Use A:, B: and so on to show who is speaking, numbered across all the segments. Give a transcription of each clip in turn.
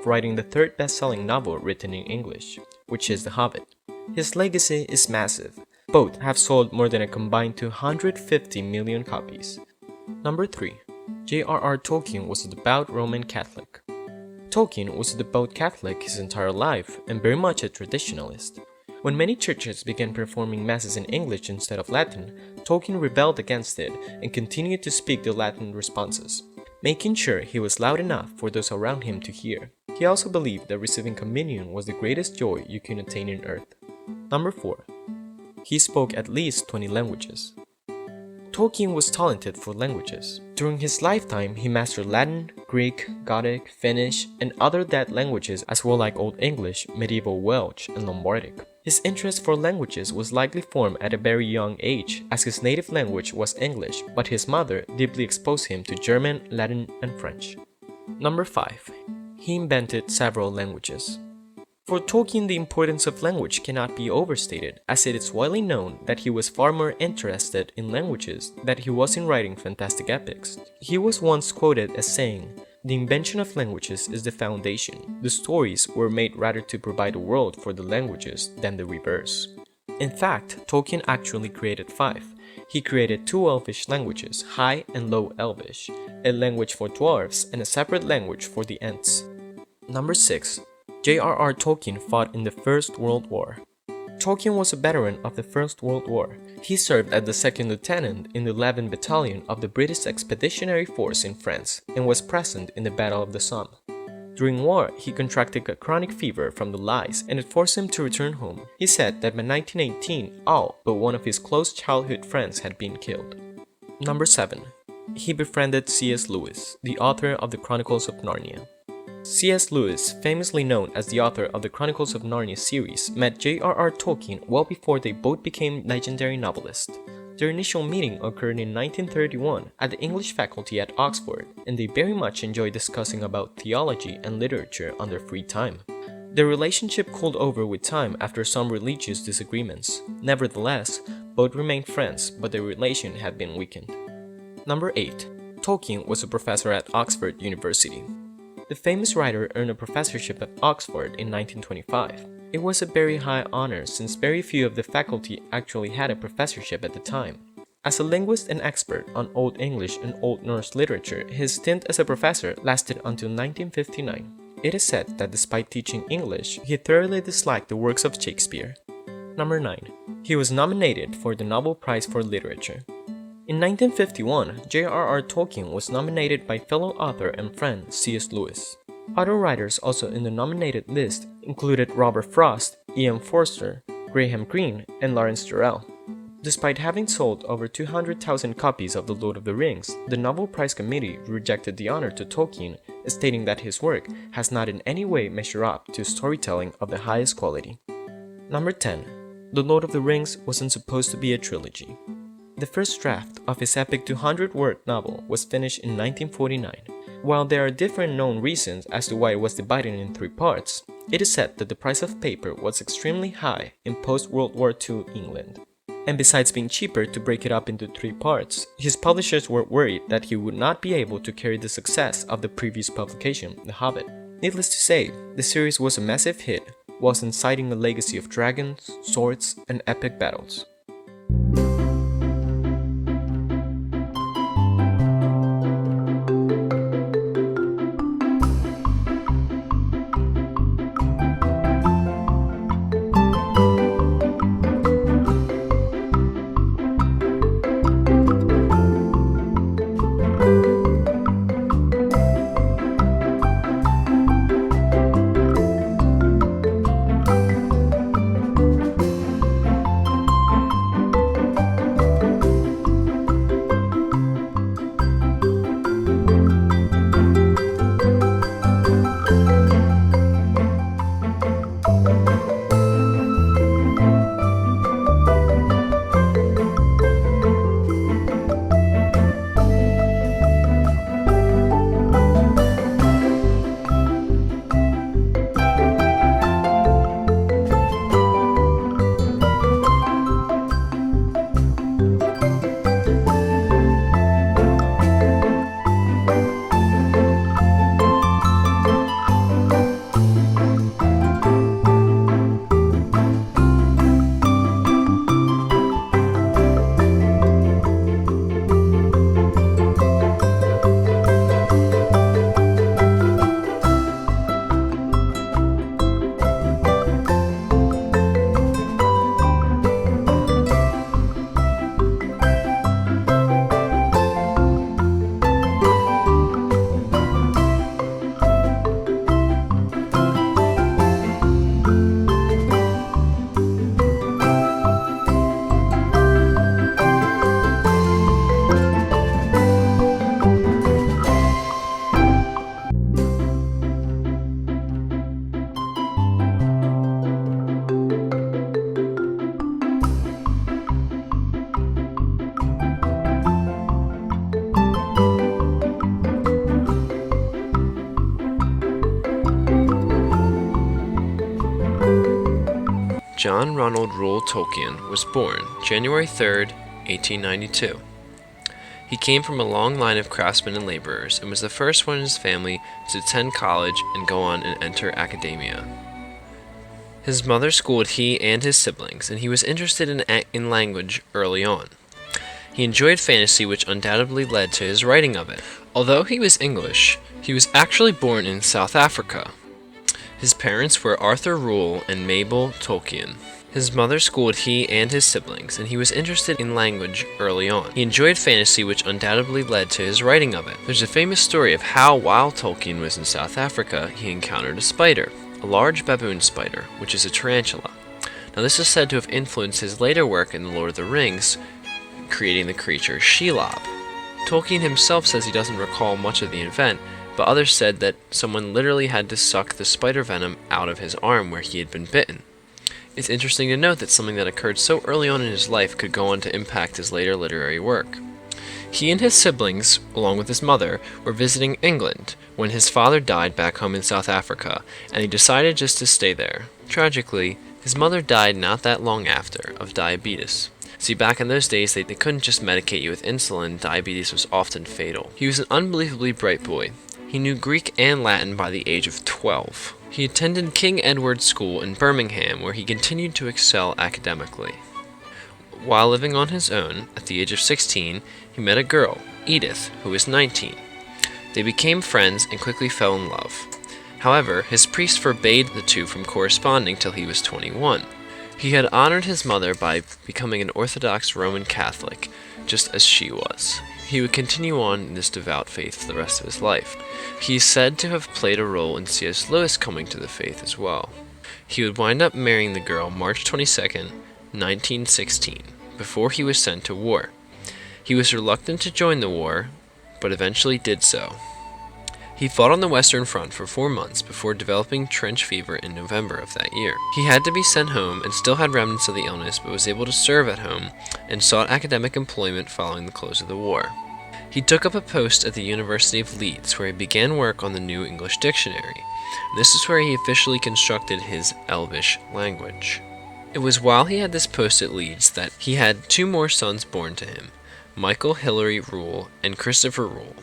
A: writing the third best-selling novel written in English, which is The Hobbit. His legacy is massive. Both have sold more than a combined 250 million copies. Number 3. J.R.R. Tolkien was a devout Roman Catholic. Tolkien was a devout Catholic his entire life and very much a traditionalist. When many churches began performing masses in English instead of Latin, Tolkien rebelled against it and continued to speak the Latin responses, making sure he was loud enough for those around him to hear. He also believed that receiving communion was the greatest joy you can attain on earth. Number 4. He spoke at least 20 languages. Tolkien was talented for languages. During his lifetime, he mastered Latin, Greek, Gothic, Finnish, and other dead languages as well like Old English, Medieval Welsh, and Lombardic. His interest for languages was likely formed at a very young age, as his native language was English, but his mother deeply exposed him to German, Latin, and French. Number 5. He invented several languages. For Tolkien, the importance of language cannot be overstated, as it is widely known that he was far more interested in languages than he was in writing fantastic epics. He was once quoted as saying, "The invention of languages is the foundation. The stories were made rather to provide a world for the languages than the reverse." In fact, Tolkien actually created 5. He created 2 Elvish languages, High and Low Elvish, a language for dwarves, and a separate language for the Ents. Number 6. J.R.R. Tolkien fought in the First World War. Tolkien was a veteran of the First World War. He served as the second lieutenant in the 11th Battalion of the British Expeditionary Force in France and was present in the Battle of the Somme. During war, he contracted a chronic fever from the lice and it forced him to return home. He said that by 1918, all but one of his close childhood friends had been killed. Number 7. He befriended C.S. Lewis, the author of the Chronicles of Narnia. C.S. Lewis, famously known as the author of the Chronicles of Narnia series, met J.R.R. Tolkien well before they both became legendary novelists. Their initial meeting occurred in 1931 at the English faculty at Oxford, and they very much enjoyed discussing about theology and literature on their free time. Their relationship cooled over with time after some religious disagreements. Nevertheless, both remained friends, but their relation had been weakened. Number 8. Tolkien was a professor at Oxford University. The famous writer earned a professorship at Oxford in 1925. It was a very high honor since very few of the faculty actually had a professorship at the time. As a linguist and expert on Old English and Old Norse literature, his stint as a professor lasted until 1959. It is said that despite teaching English, he thoroughly disliked the works of Shakespeare. Number 9. He was nominated for the Nobel Prize for Literature. In 1951, J.R.R. Tolkien was nominated by fellow author and friend C.S. Lewis. Other writers also in the nominated list included Robert Frost, Ian Forster, Graham Greene, and Lawrence Durrell. Despite having sold over 200,000 copies of The Lord of the Rings, the Nobel Prize Committee rejected the honor to Tolkien, stating that his work has not in any way measured up to storytelling of the highest quality. Number 10. The Lord of the Rings wasn't supposed to be a trilogy. The first draft of his epic 200-word novel was finished in 1949. While there are different known reasons as to why it was divided in 3 parts, it is said that the price of paper was extremely high in post-World War II England. And besides being cheaper to break it up into 3 parts, his publishers were worried that he would not be able to carry the success of the previous publication, The Hobbit. Needless to say, the series was a massive hit, whilst inciting a legacy of dragons, swords, and epic battles.
B: John Ronald Reuel Tolkien was born January 3rd, 1892. He came from a long line of craftsmen and laborers and was the first one in his family to attend college and go on and enter academia. His mother schooled he and his siblings, and he was interested in language early on. He enjoyed fantasy, which undoubtedly led to his writing of it. Although he was English, he was actually born in South Africa. His parents were Arthur Reuel and Mabel Tolkien. His mother schooled he and his siblings, and he was interested in language early on. He enjoyed fantasy, which undoubtedly led to his writing of it. There's a famous story of how, while Tolkien was in South Africa, he encountered a spider, a large baboon spider, which is a tarantula. Now, this is said to have influenced his later work in The Lord of the Rings, creating the creature Shelob. Tolkien himself says he doesn't recall much of the event, but others said that someone literally had to suck the spider venom out of his arm where he had been bitten. It's interesting to note that something that occurred so early on in his life could go on to impact his later literary work. He and his siblings, along with his mother, were visiting England when his father died back home in South Africa, and he decided just to stay there. Tragically, his mother died not that long after, of diabetes. See, back in those days, they couldn't just medicate you with insulin. Diabetes was often fatal. He was an unbelievably bright boy. He knew Greek and Latin by the age of 12. He attended King Edward's School in Birmingham, where he continued to excel academically. While living on his own, at the age of 16, he met a girl, Edith, who was 19. They became friends and quickly fell in love. However, his priest forbade the two from corresponding till he was 21. He had honored his mother by becoming an Orthodox Roman Catholic, just as she was. He would continue on in this devout faith for the rest of his life. He is said to have played a role in C.S. Lewis coming to the faith as well. He would wind up marrying the girl March 22nd, 1916, before he was sent to war. He was reluctant to join the war, but eventually did so. He fought on the Western Front for 4 months before developing trench fever in November of that year. He had to be sent home and still had remnants of the illness, but was able to serve at home and sought academic employment following the close of the war. He took up a post at the University of Leeds, where he began work on the New English Dictionary. This is where he officially constructed his Elvish language. It was while he had this post at Leeds that he had 2 more sons born to him, Michael Hilary Reuel and Christopher Reuel.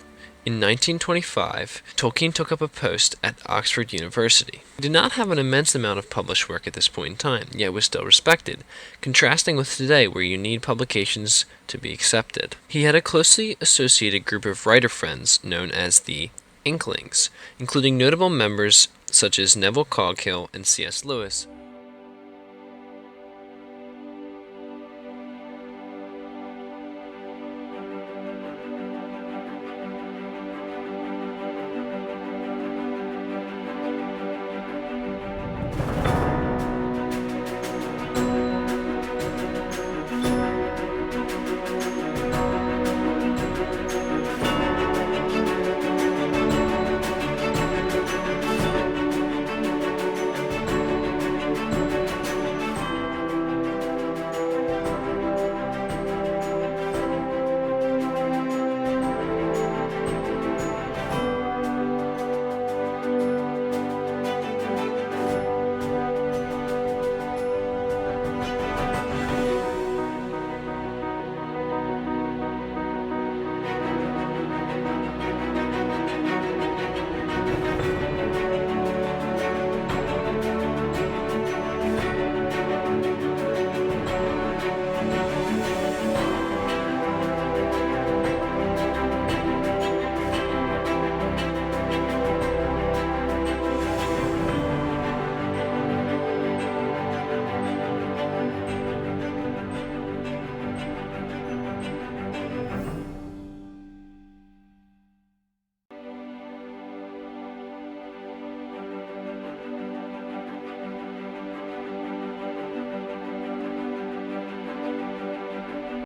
B: In 1925, Tolkien took up a post at Oxford University. He did not have an immense amount of published work at this point in time, yet was still respected, contrasting with today where you need publications to be accepted. He had a closely associated group of writer friends known as the Inklings, including notable members such as Neville Coghill and C.S. Lewis,